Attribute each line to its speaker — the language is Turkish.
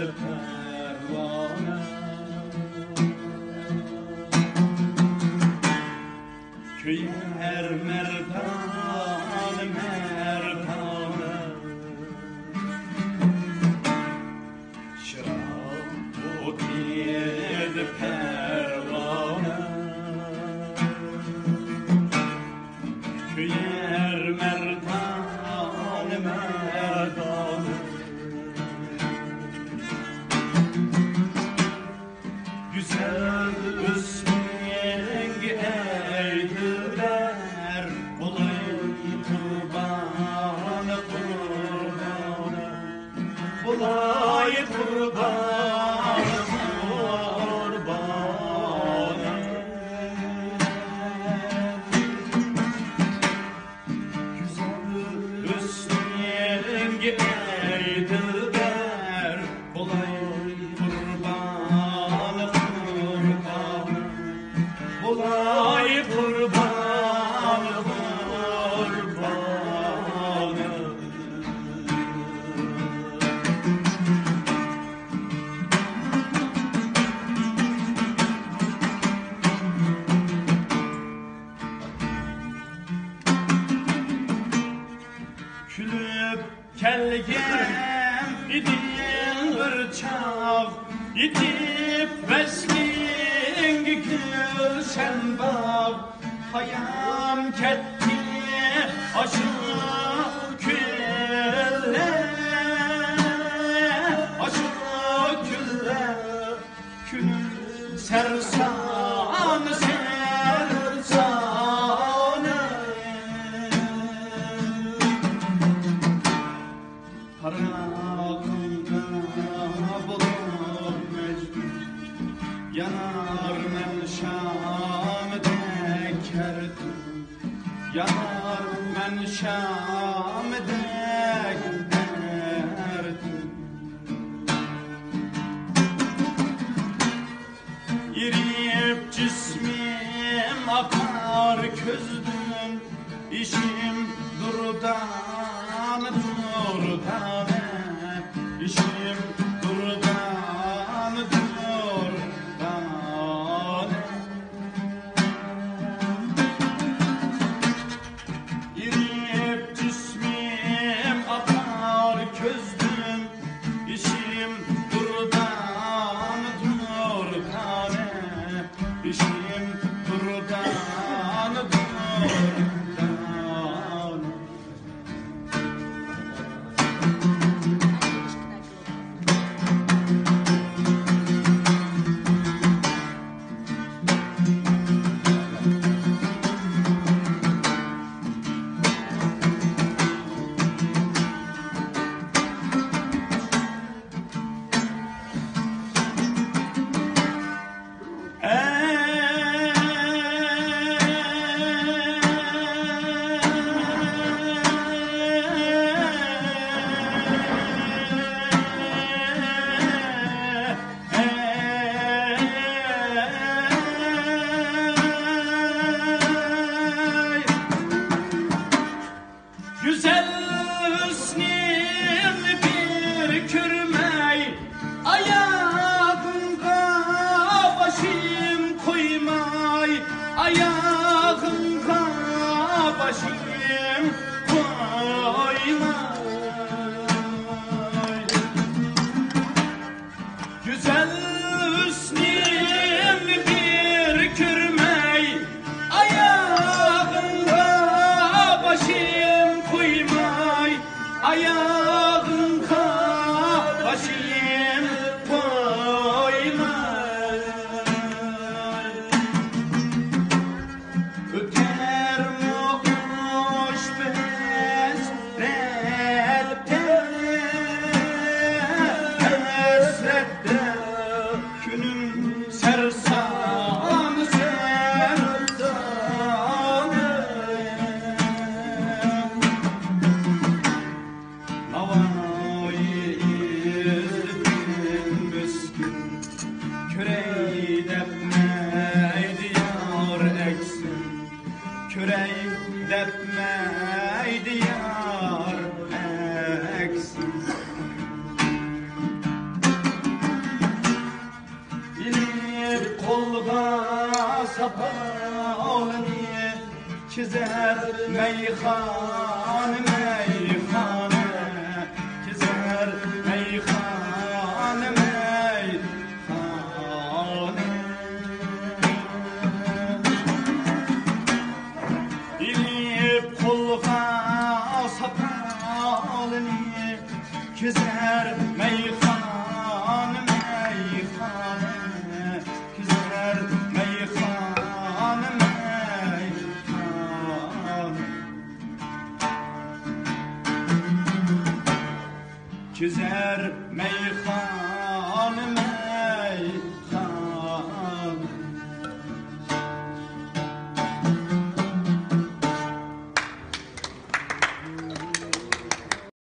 Speaker 1: pervane. Köy her merdane merdane, şırap ot yedi pervane. Köy her merdane merdane, güzel üstüng eğdiler, bulayım kurbanı kurbanı, bulayım kurbanı kurbanı. Güzel üstüng eğdiler, bulayım kurbanı kurbanı, bulayım kurbanı kurbanı. Külüp kelgem idin bir çağ, yitip vesling gülşen bağ. Hayam ketti aşık külle, aşık külle. Külün sersanı sersanı, Parmakımda bulur mecbur, yanar men şam'de kerdim, yanar men şam'de kerdim. Yirip cismim akar közdün, işim durdan durdan, işim durdan durdan. Yirip cismim akar közdün, işim durdan durdan, işim durdan durdan. sapalini çizer meyhane meyhane çizer meyhane meyhane İlip kulğa sapalini çizer meyhane meyhane çizer meyhane meyhane çizer meyhane